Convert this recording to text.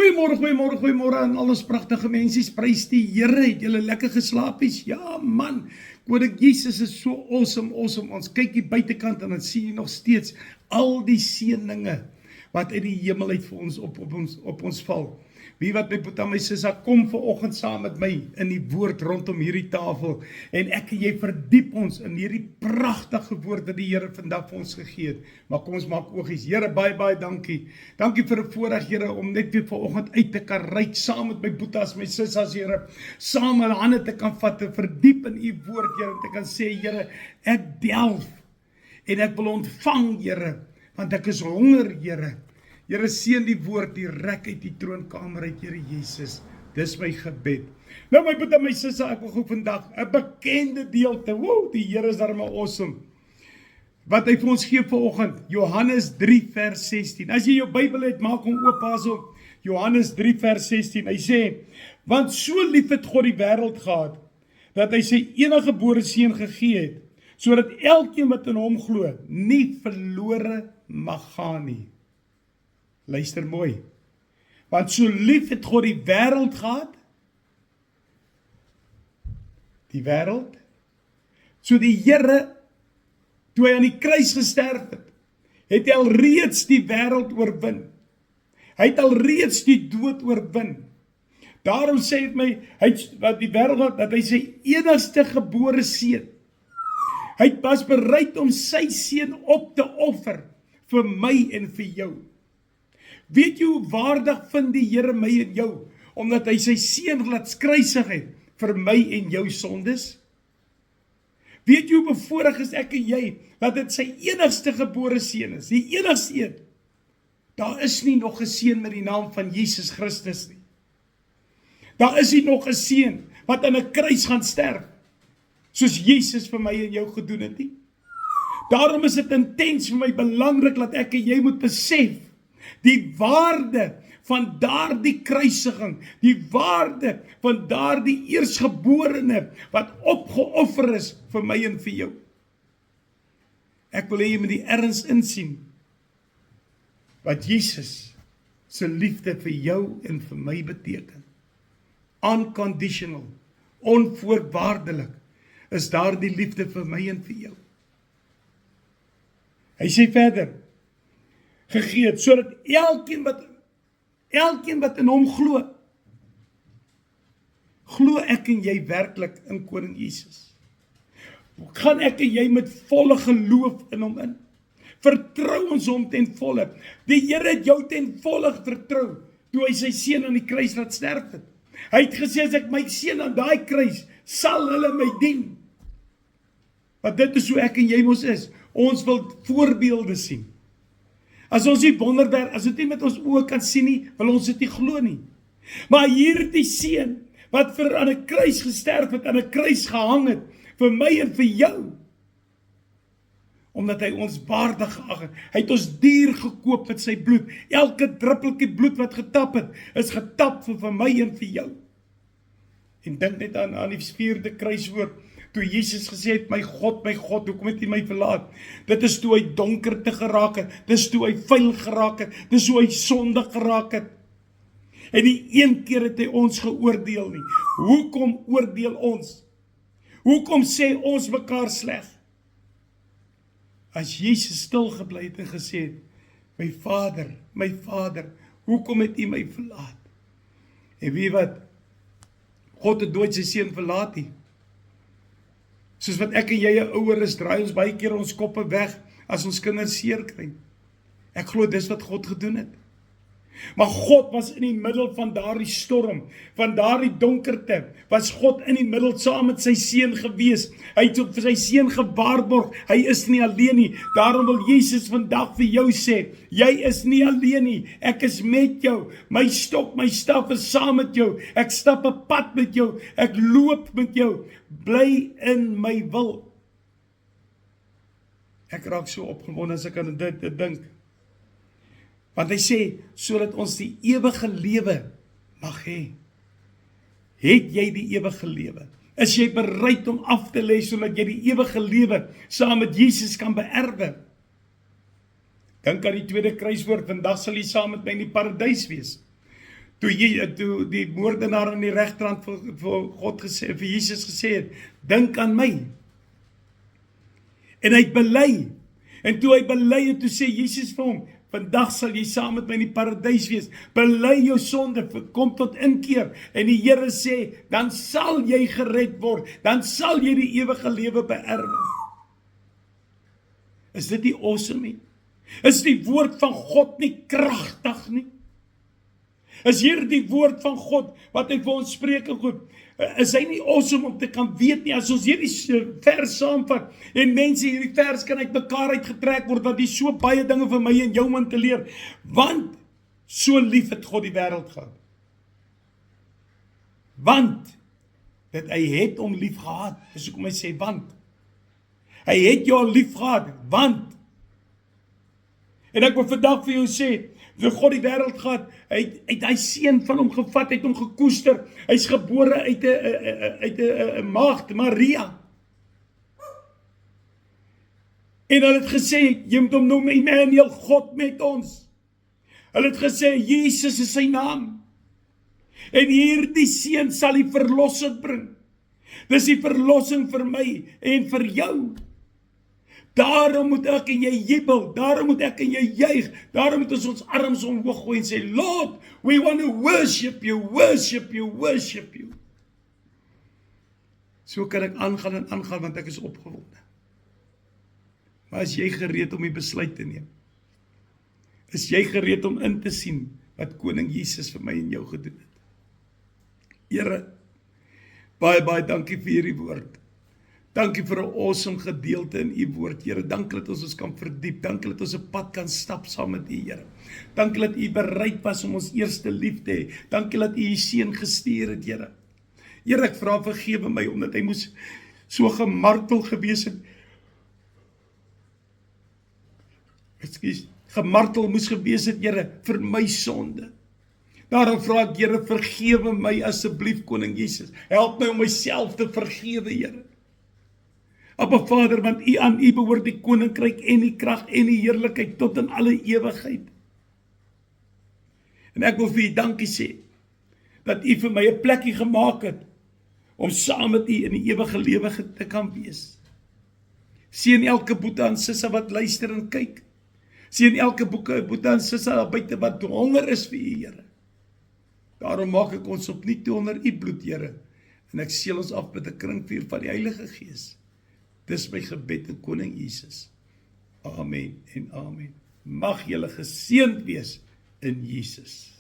Goeiemôre aan al ons pragtige mensies, prys die Here, het julle lekker geslaapies? Ja man, ek Jesus is so awesome, ons kyk hier buitekant en dan sien jy nog steeds al die seëninge wat uit die hemel uit vir ons op ons val. Wie wat my Boeta, my Sissa, kom vanoggend saam met my in die woord rondom hierdie tafel en ek en jy verdiep ons in hierdie pragtige woord wat die Here vandag vir ons gegee het. Maar kom ons maak oogies. Here, baie dankie. Dankie vir 'n voorreg, Here, om net weer vanoggend uit te kan ry saam met my Boetas, my Sissas, Here, saam hulle hande te kan vat, te verdiep in u woord, Here, en te kan sê, Here, ek delf en ek wil ontvang, Here, want ek is honger, Here. Here, seën die woord direk uit die troonkamer uit, Here Jesus. Dis my gebed. Nou my Boeta, my Sissa, ek wil gou vandag 'n bekende deelte. Die Here is darem awesome. Wat hy vir ons gee vanoggend, Johannes 3 vers 16. As jy jou Bybel het, maak hom oop asop. Johannes 3 vers 16. Hy sê, want so lief het God die wêreld gehad, dat hy sy enige gebore seun gegee het, sodat elkeen wat in hom glo, nie verlore mag gaan nie. Luister mooi. Want so lief het God die wêreld gehad, die wêreld, so die Here, toe hy aan die kruis gesterf het, het hy alreeds die wêreld oorwin. Hy het alreeds die dood oorwin. Daarom sê het my, wat die wêreld, dat hy sy enigste gebore seun, hy was bereid om sy seun op te offer, vir my en vir jou. Weet jy hoe waardig vind die Here my en jou, omdat hy sy seun laat kruisig het, vir my en jou sondes? Weet jy hoe bevoorreg is ek en jy, dat dit sy enigste gebore seun is, die enigste een. Daar is nie nog 'n seun met die naam van Jesus Christus nie. Daar is nie nog 'n seun, wat aan 'n kruis gaan sterf, soos Jesus vir my en jou gedoen het nie. Daarom is dit intens vir my belangrik, dat ek en jy moet besef, die waarde van daardie kruisiging, die waarde van daardie eersgeborene, wat opgeoffer is vir my en vir jou. Ek wil hê jy moet die erns insien, wat Jesus se liefde vir jou en vir my beteken. Unconditional, onvoorwaardelik, is daardie liefde vir my en vir jou. Hy sê verder, gegee het, sodat elkeen wat in hom glo ek en jy werklik in Koning Jesus. Gaan ek en jy met volle geloof in hom in? Vertrou ons hom ten volle. Die Here het jou ten volle vertrou, toe hy sy seun aan die kruis laat sterf het. Hy het gesê, as ek my seun aan daai kruis, sal hulle my dien. Want dit is hoe ek en jy mos is. Ons wil voorbeelde sien. As ons die wonderwerk, as dit nie met ons oë kan sien nie, wil ons dit nie glo nie. Maar hierdie seun, wat vir aan 'n kruis gesterf het, aan 'n kruis gehang het, vir my en vir jou, omdat hy ons waardig geag het, hy het ons duur gekoop met sy bloed, elke druppeltjie bloed wat getap het, is getap vir my en vir jou. En dink net aan die 4de kruiswoord, toe Jesus gesê het, my God, hoekom het U my verlaat? Dit is toe hy donkerte geraak het, dis toe hy vuil geraak het, dis hoe hy sondig geraak het. En nie een keer het hy ons geoordeel nie. Hoekom oordeel ons? Hoekom sê ons mekaar sleg? As Jesus stil gebly het en gesê het, my Vader, hoekom het U my verlaat? En weet wat? God het nooit sy seun verlaat nie. Soos wat ek en jy 'n ouer is, draai ons baie keer ons koppe weg, as ons kinders seer kry. Ek glo dis wat God gedoen het. Maar God was in die middel van daardie storm, van daardie donkerte, was God in die middel saam met sy seun gewees. Hy het vir sy seun gewaarborg, hy is nie alleen nie. Daarom wil Jesus vandag vir jou sê, jy is nie alleen nie, ek is met jou, my stok, my staf is saam met jou, ek stap 'n pad met jou, ek loop met jou, bly in my wil. Ek raak so opgewonde as ek aan dit dink. Want hy sê, sodat ons die ewige lewe mag hê. Het jy die ewige lewe? Is jy bereid om af te lê, sodat jy die ewige lewe saam met Jesus kan beerwe? Dink aan die tweede kruiswoord, vandag sal jy saam met my in die paradys wees. Toe die moordenaar aan die regterhand vir God gesê, vir Jesus gesê het, dink aan my. En hy het bely. En toe hy bely het, toe sê Jesus vir hom, vandag sal jy saam met my in die paradys wees. Bely jou sonde, kom tot inkeer. En die Here sê, dan sal jy gered word. Dan sal jy die ewige lewe beerwe. Is dit nie awesome nie? Is die woord van God nie kragtig nie? Is hier die woord van God, wat hy vir ons spreek en goed, is hy nie awesome om te kan weet nie, as ons hierdie vers saamvat, en mense hierdie vers kan uit mekaar uitgetrek word, want die so baie dinge vir my en jou man te leer, want so lief het God die wêreld gehad. Want, dat hy het hom lief gehad, dis hoekom hy sê, want, hy het jou lief gehad, want, en ek wil vandag vir jou sê, toe God die wêreld gehad, hy het hy seun van hom gevat, hy het hom gekoester, hy is gebore uit 'n maagd, Maria. En hulle het gesê, jy moet hom noem Immanuel, God met ons. Hulle het gesê, Jesus is sy naam. En hierdie seun sal die verlossing bring. Dis die verlossing vir my en vir jou. Daarom moet ek en jy jubel, daarom moet ek en jy juig, daarom moet ons arms omhoog gooi en sê, Lord, we want to worship you, worship you, worship you. So kan ek aangaan en aangaan, want ek is opgewonde. Maar is jy gereed om die besluit te neem? Is jy gereed om in te sien wat Koning Jesus vir my en jou gedoen het? Here, baie, baie dankie vir hierdie woord. Dankie vir 'n awesome gedeelte in u woord, Here. Dankie dat ons kan verdiep. Dankie dat ons 'n pad kan stap saam met u, Here. Dankie dat u bereid was om ons eerste lief te hê. Dankie dat u seun gestuur het, Here. Here, ek vra vergewe my omdat hy moes so gemartel gewees het. Gemartel moes gewees het, Here, vir my sonde. Daarom vra ek, Here, vergewe my asseblief, Koning Jesus. Help my om myself te vergewe, Here. Abba Vader, want aan u behoort die koninkryk en die krag en die heerlikheid tot in alle ewigheid. En ek wil vir u dankie sê, dat u vir my 'n plekkie gemaak het, om saam met u in die ewige lewe te kan wees. Seën elke boetie en sissa wat luister en kyk. Seën elke boetie en sissa daar buite wat honger is vir u, Here. Daarom maak ek ons opnuut toe onder u bloed, Here. En ek seël ons af met 'n kringvuur van die Heilige Gees. Dis my gebed in Koning Jesus. Amen en amen. Mag julle geseënd wees in Jesus.